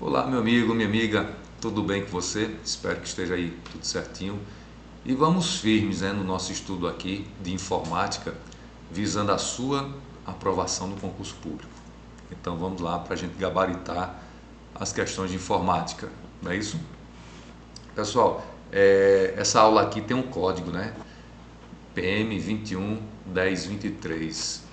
Olá, meu amigo, minha amiga, tudo bem com você? Espero que esteja aí tudo certinho. E vamos firmes, no nosso estudo aqui de informática, visando a sua aprovação no concurso público. Então vamos lá para a gente gabaritar as questões de informática, não é isso? Pessoal, essa aula aqui tem um código, né? PM 21 10 23.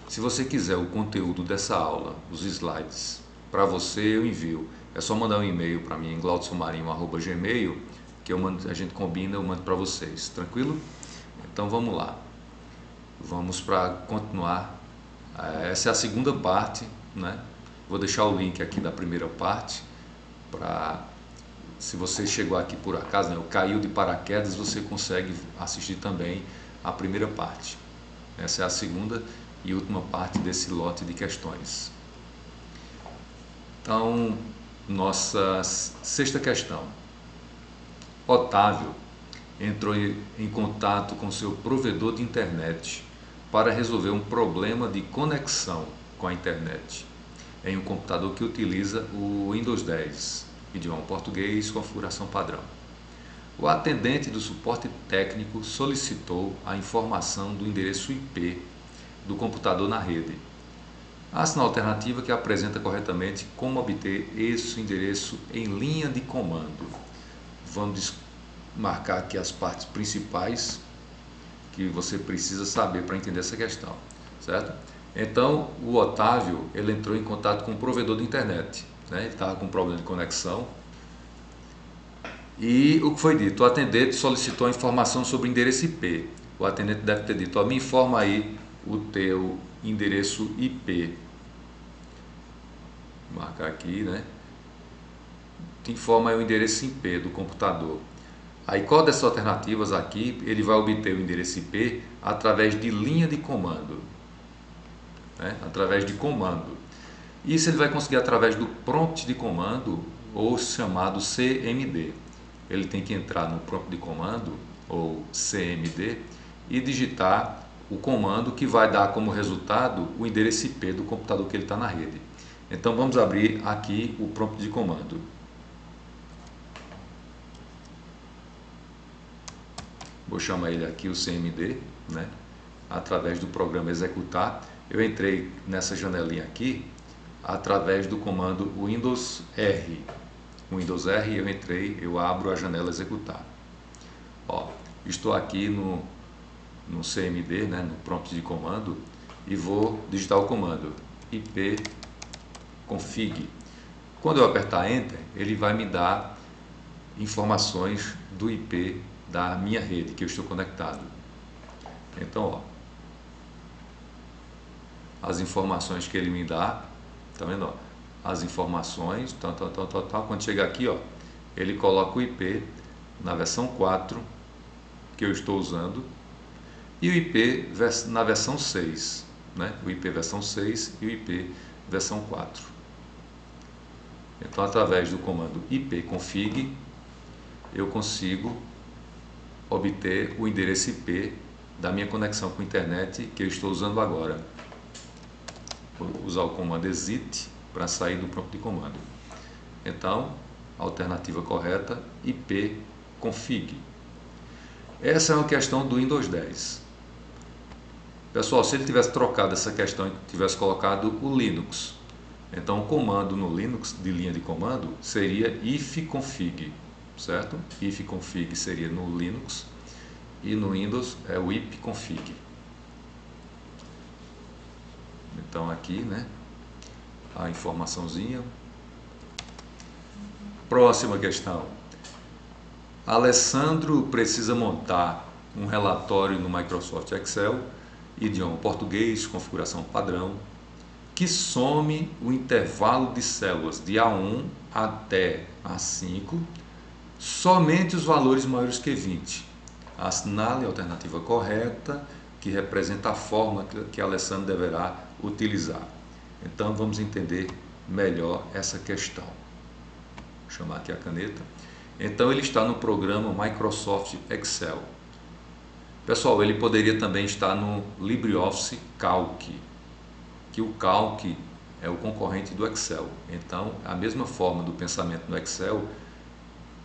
Se você quiser o conteúdo dessa aula, os slides, para você eu envio. É só mandar um e-mail para mim em glaudsomarinho@gmail que a gente combina, eu mando para vocês, tranquilo? Então vamos lá. Vamos para continuar. Essa é a segunda parte, né? Vou deixar o link aqui da primeira parte para se você chegou aqui por acaso, né, caiu de paraquedas, você consegue assistir também a primeira parte. Essa é a segunda e última parte desse lote de questões. Então, nossa sexta questão. Otávio entrou em contato com seu provedor de internet para resolver um problema de conexão com a internet em um computador que utiliza o Windows 10, idioma português, configuração padrão. O atendente do suporte técnico solicitou a informação do endereço IP do computador na rede. Assina a alternativa que apresenta corretamente como obter esse endereço em linha de comando. Vamos marcar aqui as partes principais que você precisa saber para entender essa questão, certo? Então, o Otávio, ele entrou em contato com o provedor de internet, né? Ele estava com um problema de conexão. E o que foi dito? O atendente solicitou a informação sobre o endereço IP. O atendente deve ter dito, me informa aí o teu endereço IP. Vou marcar aqui, né? Te informa aí o endereço IP do computador. Aí qual dessas alternativas aqui, ele vai obter o endereço IP através de linha de comando, né? Através de comando. Isso ele vai conseguir através do prompt de comando, ou chamado CMD. Ele tem que entrar no prompt de comando, ou CMD, e digitar o comando que vai dar como resultado o endereço IP do computador que ele está na rede. Então vamos abrir aqui o prompt de comando. Vou chamar ele aqui o CMD, né? Através do programa executar. Eu entrei nessa janelinha aqui através do comando Windows R. Windows R, eu abro a janela executar. Ó, estou aqui no CMD, né, no prompt de comando, e vou digitar o comando ip config. Quando eu apertar Enter, ele vai me dar informações do IP da minha rede que eu estou conectado. Então, ó, as informações que ele me dá, tá vendo? Ó, as informações, tal. Quando chegar aqui, ó, ele coloca o IP na versão 4 que eu estou usando e o IP na versão 6, né? O IP versão 6 e o IP versão 4. Então, através do comando ipconfig, eu consigo obter o endereço IP da minha conexão com a internet que eu estou usando agora. Vou usar o comando exit para sair do prompt de comando. Então, a alternativa correta, ipconfig. Essa é uma questão do Windows 10. Pessoal, se ele tivesse trocado essa questão e tivesse colocado o Linux, então o comando no Linux de linha de comando seria ifconfig, certo? Ifconfig seria no Linux e no Windows é o ipconfig. Então aqui, né, a informaçãozinha. Próxima questão. Alessandro precisa montar um relatório no Microsoft Excel, idioma português, configuração padrão, que some o intervalo de células de A1 até A5, somente os valores maiores que 20. Assinale a alternativa correta, que representa a forma que Alessandro deverá utilizar. Então vamos entender melhor essa questão. Vou chamar aqui a caneta. Então ele está no programa Microsoft Excel. Pessoal, ele poderia também estar no LibreOffice Calc, que o Calc é o concorrente do Excel. Então, a mesma forma do pensamento no Excel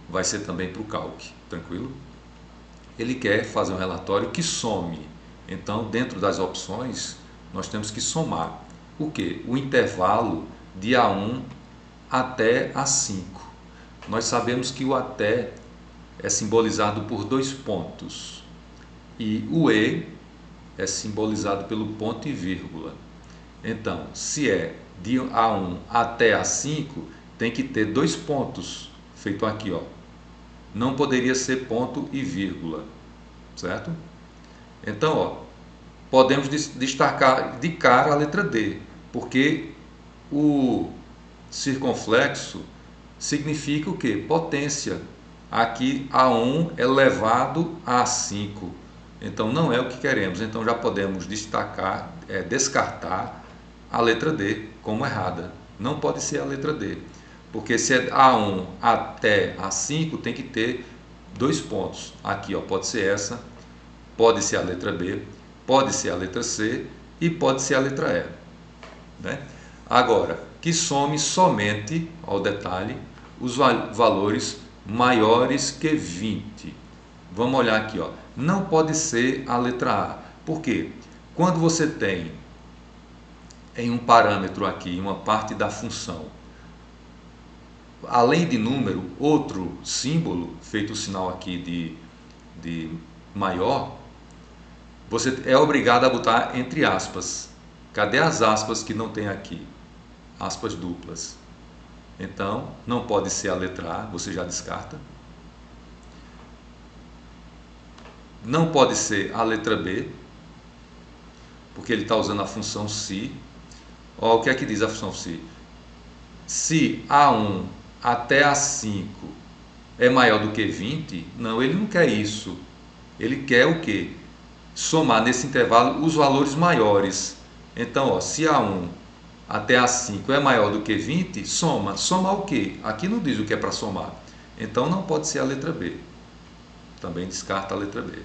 vai ser também para o Calc, tranquilo? Ele quer fazer um relatório que some. Então, dentro das opções, nós temos que somar o quê? O intervalo de A1 até A5. Nós sabemos que o até é simbolizado por 2 pontos e o E é simbolizado pelo ponto e vírgula. Então, se é de A1 até A5, tem que ter 2 pontos, feito aqui, ó. Não poderia ser ponto e vírgula, certo? Então, ó, podemos destacar de cara a letra D, porque o circunflexo significa o quê? Potência. Aqui A1 elevado a 5. Então não é o que queremos. Então já podemos descartar a letra D como errada. Não pode ser a letra D. Porque se é A1 até A5 tem que ter 2 pontos. Aqui ó, pode ser essa, pode ser a letra B, pode ser a letra C e pode ser a letra E. Né? Agora, que some somente, ao detalhe, os valores maiores que 20. Vamos olhar aqui, ó. Não pode ser a letra A. Por quê? Quando você tem em um parâmetro aqui, uma parte da função, além de número, outro símbolo, feito o sinal aqui de maior, você é obrigado a botar entre aspas. Cadê as aspas que não tem aqui? Aspas duplas. Então, não pode ser a letra A, você já descarta. Não pode ser a letra B, porque ele está usando a função se. Ó, o que é que diz a função se? Se A1 até A5 é maior do que 20, não, ele não quer isso. Ele quer o quê? Somar nesse intervalo os valores maiores. Então, ó, se A1 até A5 é maior do que 20, soma. Soma o quê? Aqui não diz o que é para somar. Então não pode ser a letra B. Também descarta a letra B.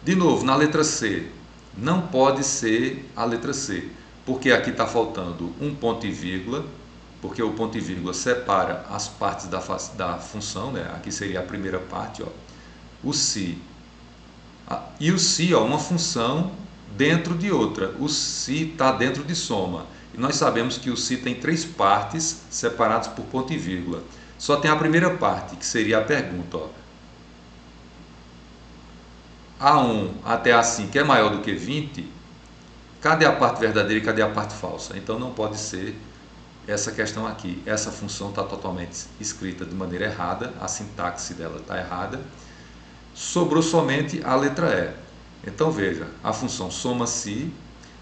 De novo, na letra C, não pode ser a letra C, porque aqui está faltando um ponto e vírgula, porque o ponto e vírgula separa as partes da função, né? Aqui seria a primeira parte, ó. O se. E o se, ó, uma função dentro de outra. O se está dentro de soma. E nós sabemos que o se tem 3 partes separadas por ponto e vírgula. Só tem a primeira parte, que seria a pergunta, ó. A1 até A5 é maior do que 20? Cadê a parte verdadeira e cadê a parte falsa? Então não pode ser essa questão aqui. Essa função está totalmente escrita de maneira errada, a sintaxe dela está errada. Sobrou somente a letra E. Então veja, a função soma-se,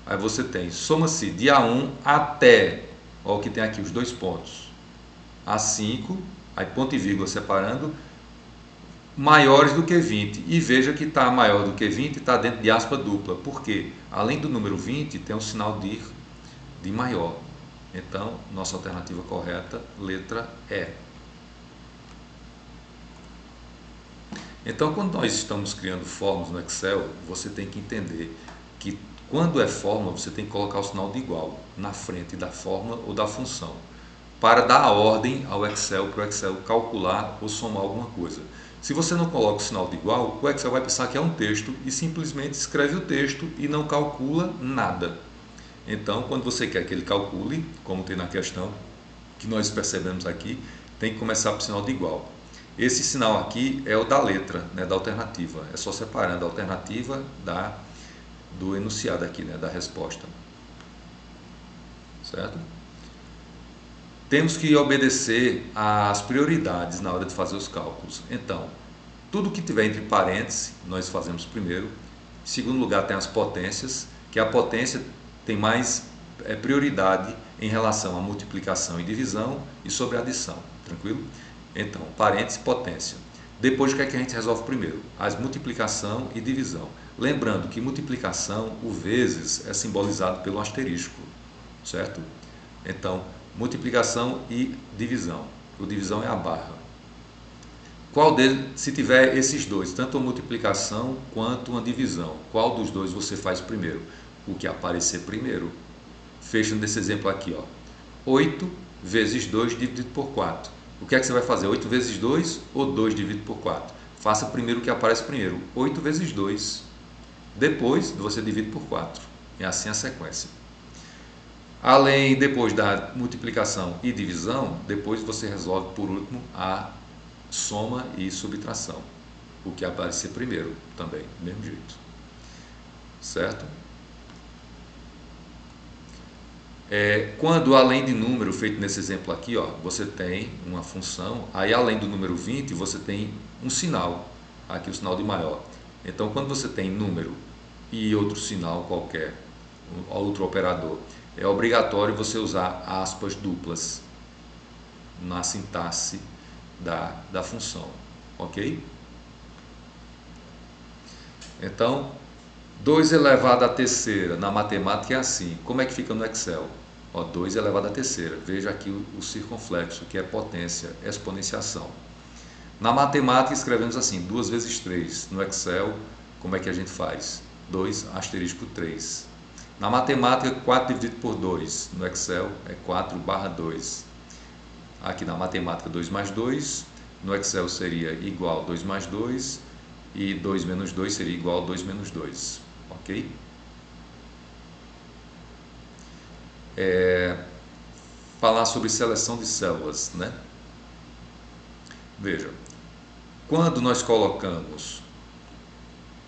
aí você tem soma-se de A1 até, olha o que tem aqui, os 2 pontos, A5, aí ponto e vírgula separando, maiores do que 20. E veja que está maior do que 20, está dentro de aspa dupla. Por quê? Além do número 20, tem um sinal de maior. Então, nossa alternativa correta, letra E. Então, quando nós estamos criando fórmulas no Excel, você tem que entender que quando é fórmula, você tem que colocar o sinal de igual na frente da fórmula ou da função, para dar a ordem ao Excel, para o Excel calcular ou somar alguma coisa. Se você não coloca o sinal de igual, o Excel vai pensar que é um texto e simplesmente escreve o texto e não calcula nada. Então, quando você quer que ele calcule, como tem na questão que nós percebemos aqui, tem que começar por sinal de igual. Esse sinal aqui é o da letra, né, da alternativa. É só separando a alternativa do enunciado aqui, né, da resposta. Certo? Temos que obedecer às prioridades na hora de fazer os cálculos. Então, tudo que tiver entre parênteses, nós fazemos primeiro. Em segundo lugar, tem as potências, que a potência tem mais prioridade em relação à multiplicação e divisão e sobre a adição. Tranquilo? Então, parênteses, potência. Depois, o que é que a gente resolve primeiro? As multiplicação e divisão. Lembrando que multiplicação, o vezes, é simbolizado pelo asterisco. Certo? Então, multiplicação e divisão. O divisão é a barra. Qual deles, se tiver esses dois, tanto a multiplicação quanto a divisão, qual dos dois você faz primeiro? O que aparecer primeiro. fecha nesse exemplo aqui, ó. 8 vezes 2 dividido por 4. O que é que você vai fazer? 8 vezes 2 ou 2 dividido por 4? Faça primeiro o que aparece primeiro. 8 vezes 2. Depois você divide por 4. É assim a sequência. Além, depois da multiplicação e divisão, depois você resolve por último a soma e subtração. O que aparecer primeiro também, do mesmo jeito. Certo? Quando além de número, feito nesse exemplo aqui, ó, você tem uma função, aí além do número 20, você tem um sinal, aqui o sinal de maior. Então, quando você tem número e outro sinal qualquer, outro operador, é obrigatório você usar aspas duplas na sintaxe da função, ok? Então, 2 elevado à terceira na matemática é assim. Como é que fica no Excel? Ó, 2 elevado à terceira. Veja aqui o circunflexo, que é potência, exponenciação. Na matemática escrevemos assim, 2 vezes 3. No Excel, como é que a gente faz? 2 asterisco 3. Na matemática, 4 dividido por 2. No Excel, é 4 barra 2. Aqui na matemática, 2 mais 2. No Excel seria igual a 2 mais 2. E 2 menos 2 seria igual a 2 menos 2. Ok? Falar sobre seleção de células, né? Veja, quando nós colocamos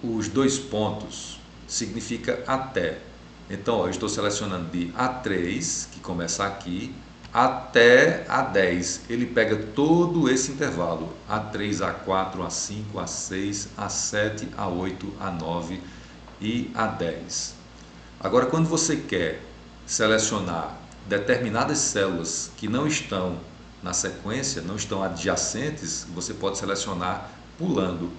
os 2 pontos, significa até. Então, ó, eu estou selecionando de A3, que começa aqui, até A10. Ele pega todo esse intervalo, A3, A4, A5, A6, A7, A8, A9 e A10. Agora, quando você quer selecionar determinadas células que não estão na sequência, não estão adjacentes, você pode selecionar pulando.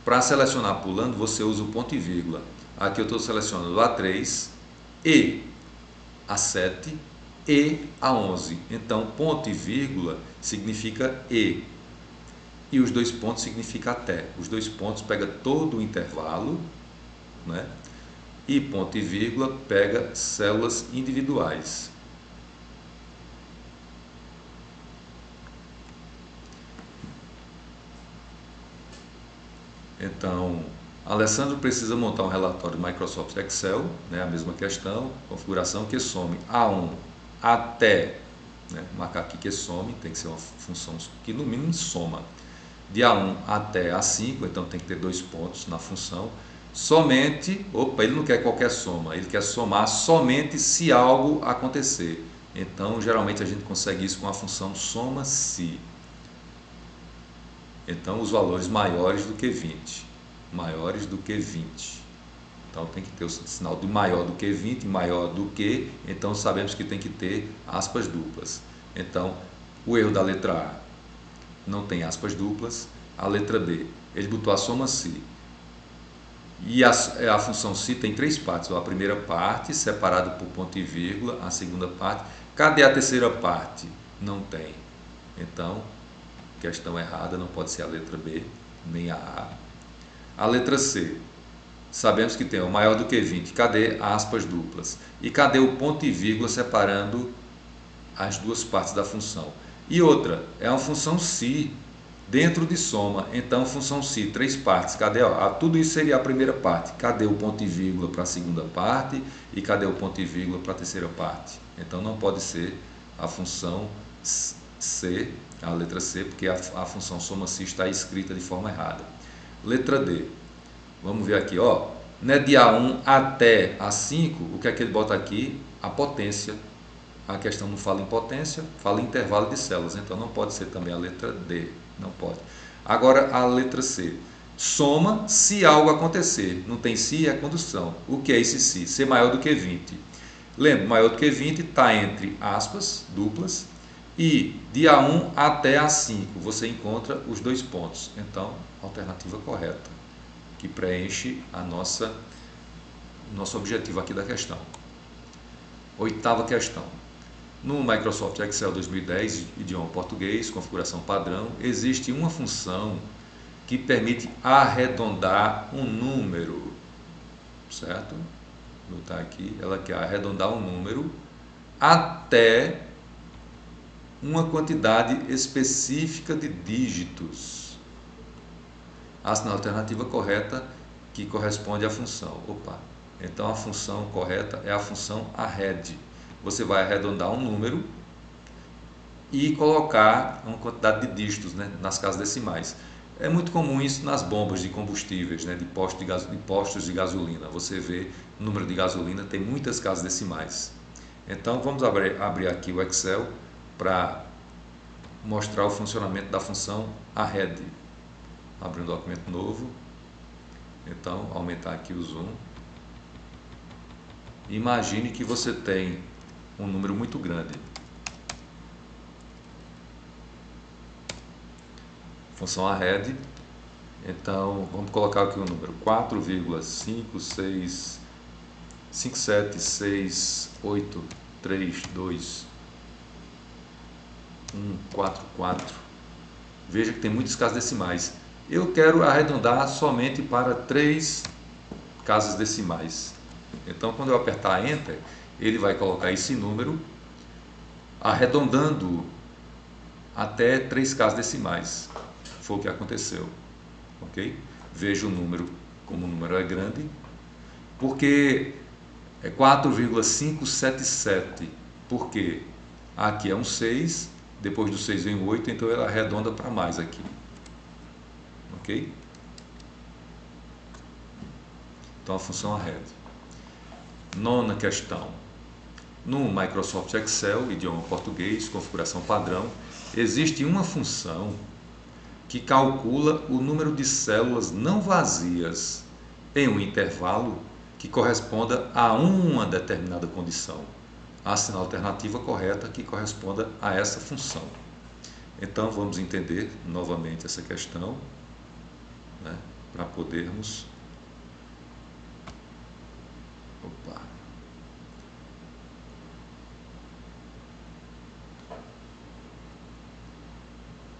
Para selecionar pulando, você usa o ponto e vírgula. Aqui eu estou selecionando A3 e A7 e A11. Então, ponto e vírgula significa e os 2 pontos significa até. Os 2 pontos pega todo o intervalo, né? E ponto e vírgula pega células individuais. Então, Alessandro precisa montar um relatório do Microsoft Excel, né, a mesma questão, configuração que some A1 até, né, marcar aqui que some, tem que ser uma função que no mínimo soma, de A1 até A5, então tem que ter 2 pontos na função, somente, ele não quer qualquer soma, ele quer somar somente se algo acontecer. Então, geralmente a gente consegue isso com a função soma-se. Então, os valores maiores do que 20. Maiores do que 20. Então, tem que ter o sinal de maior do que 20, maior do que. Então, sabemos que tem que ter aspas duplas. Então, o erro da letra A não tem aspas duplas. A letra B, ele botou a soma-se. E a função se tem 3 partes. A primeira parte, separada por ponto e vírgula. A segunda parte. Cadê a terceira parte? Não tem. Então, questão errada, não pode ser a letra B, nem a A. A letra C, sabemos que tem o maior do que 20, cadê aspas duplas? E cadê o ponto e vírgula separando as 2 partes da função? E outra, é uma função se dentro de soma, então função se, 3 partes, cadê? Tudo isso seria a primeira parte, cadê o ponto e vírgula para a segunda parte e cadê o ponto e vírgula para a terceira parte? Então não pode ser a função C, a letra C, porque a função soma-se está escrita de forma errada. Letra D, vamos ver aqui, ó, né, de A1 até A5, o que é que ele bota aqui? A potência. A questão não fala em potência, fala em intervalo de células, então não pode ser também a letra D, não pode. Agora a letra C, soma se algo acontecer, não tem se, é condição. O que é esse se? Ser maior do que 20. Lembra, maior do que 20 está entre aspas duplas, e de A1 até A5 você encontra os 2 pontos. Então, alternativa correta, que preenche a nosso objetivo aqui da questão. 8ª questão. No Microsoft Excel 2010, idioma português, configuração padrão, existe uma função que permite arredondar um número, certo? Vou botar aqui, ela quer arredondar um número até uma quantidade específica de dígitos. A alternativa correta que corresponde à função. Então a função correta é a função arred. Você vai arredondar um número e colocar uma quantidade de dígitos, né, nas casas decimais. É muito comum isso nas bombas de combustíveis, né, de postos de gasolina. Você vê o número de gasolina, tem muitas casas decimais. Então vamos abrir aqui o Excel para mostrar o funcionamento da função arred. Abrir um documento novo. Então, aumentar aqui o zoom. Imagine que você tem um número muito grande. Função arred. Então, vamos colocar aqui o número 4,5676832,144. Veja que tem muitas casas decimais. Eu quero arredondar somente para 3 casas decimais. Então, quando eu apertar Enter, ele vai colocar esse número arredondando até 3 casas decimais. Foi o que aconteceu. Ok? Veja o número, como o número é grande, porque é 4,577. Porque aqui é um 6, depois do 6 vem o 8, então ela arredonda para mais aqui. Ok? Então a função arred. Nona questão. No Microsoft Excel, idioma português, configuração padrão, existe uma função que calcula o número de células não vazias em um intervalo que corresponda a uma determinada condição. Assina a alternativa correta que corresponda a essa função. Então vamos entender novamente essa questão, né, para podermos...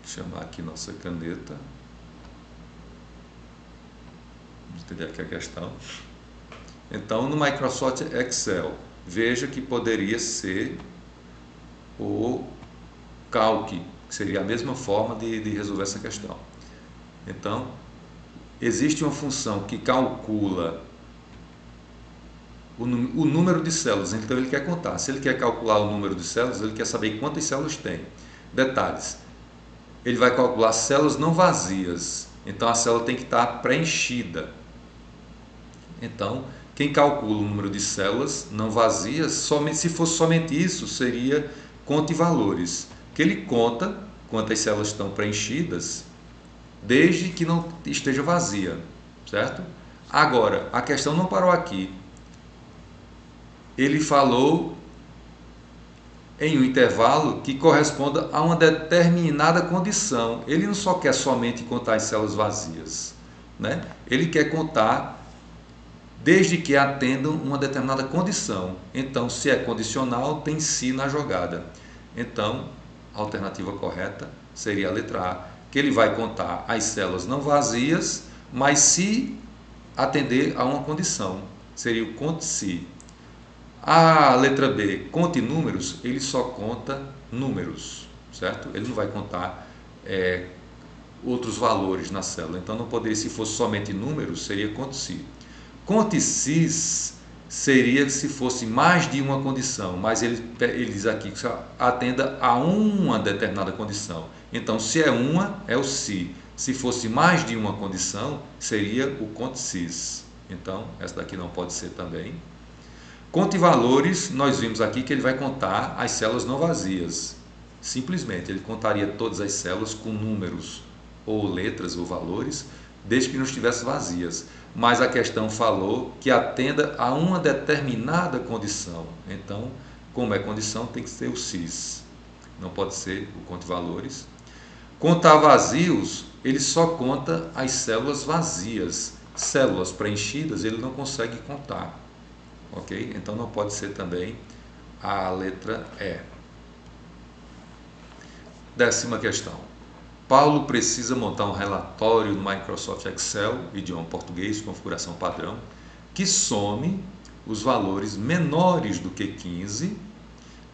chamar aqui nossa caneta. Vamos entender aqui a questão. Então, no Microsoft Excel, veja que poderia ser o calc, que seria a mesma forma de resolver essa questão. Então, existe uma função que calcula o número de células, então ele quer contar. Se ele quer calcular o número de células, ele quer saber quantas células tem. Detalhes. Ele vai calcular células não vazias, então a célula tem que estar preenchida. Então, quem calcula o número de células não vazias, se fosse somente isso, seria conte valores, que ele conta quantas células estão preenchidas, desde que não esteja vazia, certo? Agora, a questão não parou aqui. Ele falou em um intervalo que corresponda a uma determinada condição. Ele não só quer somente contar as células vazias, né? Ele quer contar desde que atendam uma determinada condição. Então, se é condicional, tem se na jogada. Então, a alternativa correta seria a letra A, que ele vai contar as células não vazias, mas se atender a uma condição. Seria o conte-se. A letra B, conte números, ele só conta números, certo? Ele não vai contar outros valores na célula. Então, não poderia, se fosse somente números, seria conte-se. Conte-se seria se fosse mais de uma condição, mas ele diz aqui que só atenda a uma determinada condição. Então, se é uma, é o se. Se fosse mais de uma condição, seria o conte-se. Então, essa daqui não pode ser também. Conte valores, nós vimos aqui que ele vai contar as células não vazias. Simplesmente, ele contaria todas as células com números, ou letras, ou valores, desde que não estivesse vazias. Mas a questão falou que atenda a uma determinada condição. Então, como é condição, tem que ser o cis. Não pode ser o conte valores. Contar vazios, ele só conta as células vazias. Células preenchidas, ele não consegue contar. Ok? Então não pode ser também a letra E. 10ª questão. Paulo precisa montar um relatório no Microsoft Excel, idioma português, configuração padrão, que some os valores menores do que 15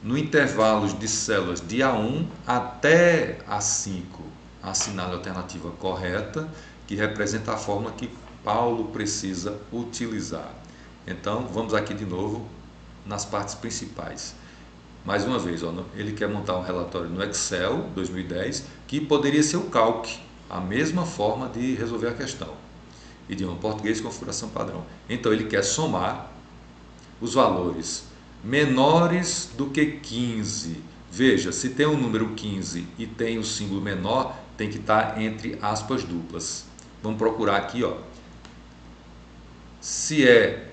no intervalo de células de A1 até A5, assinale a alternativa correta, que representa a fórmula que Paulo precisa utilizar. Então, vamos aqui de novo nas partes principais. Mais uma vez, ó, ele quer montar um relatório no Excel 2010, que poderia ser o Calc, a mesma forma de resolver a questão. Idioma português, configuração padrão. Então, ele quer somar os valores menores do que 15. Veja, se tem um número 15 e tem o símbolo menor, tem que estar entre aspas duplas. Vamos procurar aqui, ó. Se é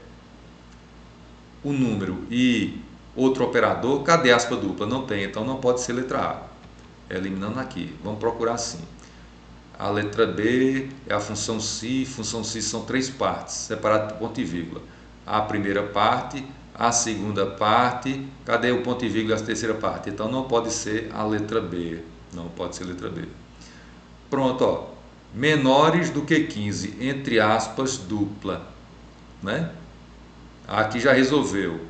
o número e outro operador, cadê a aspa dupla? Não tem, então não pode ser letra A. Eliminando aqui. Vamos procurar assim. A letra B é a função si são 3 partes, separado por ponto e vírgula. A primeira parte, a segunda parte, cadê o ponto e vírgula e a terceira parte? Então não pode ser a letra B, não pode ser a letra B. Pronto, ó. Menores do que 15, entre aspas, dupla, né? Aqui já resolveu.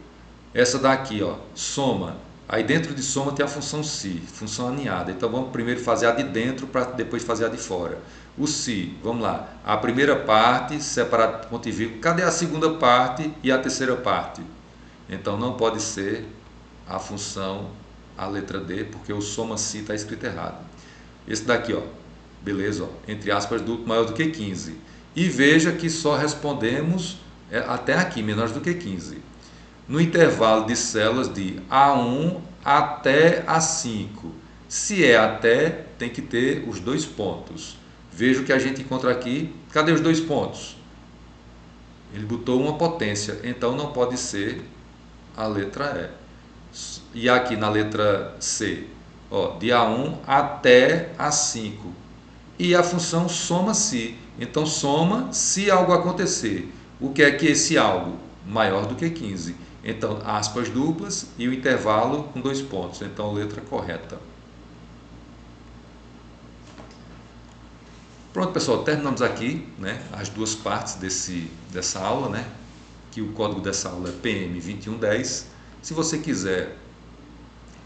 Essa daqui, ó, soma. Aí dentro de soma tem a função si, função aninhada. Então vamos primeiro fazer a de dentro para depois fazer a de fora. O si, vamos lá. A primeira parte, separado por ponto e vírgula. Cadê a segunda parte e a terceira parte? Então não pode ser a função, a letra D, porque o soma si está escrito errado. Esse daqui, ó, beleza, ó, entre aspas, duplo maior do que 15. E veja que só respondemos até aqui, menores do que 15. No intervalo de células de A1 até A5. Se é até, tem que ter os 2 pontos. Veja o que a gente encontra aqui. Cadê os 2 pontos? Ele botou uma potência, então não pode ser a letra E. E aqui na letra C, ó, de A1 até A5. E a função soma-se. Então soma se algo acontecer. O que é que esse algo? Maior do que 15. Então, aspas duplas e o intervalo com 2 pontos. Então, letra correta. Pronto, pessoal, terminamos aqui, né, as 2 partes dessa aula, né, que o código dessa aula é PM2110. Se você quiser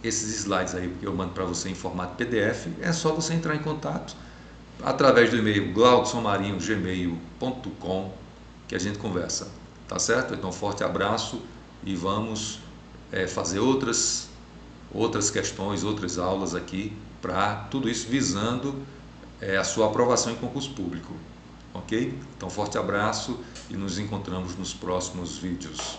esses slides aí que eu mando para você em formato PDF, é só você entrar em contato através do e-mail glaudsonmarinho@gmail.com que a gente conversa. Tá certo? Então, forte abraço e vamos fazer outras questões, outras aulas aqui, para tudo isso visando a sua aprovação em concurso público. Ok? Então, forte abraço e nos encontramos nos próximos vídeos.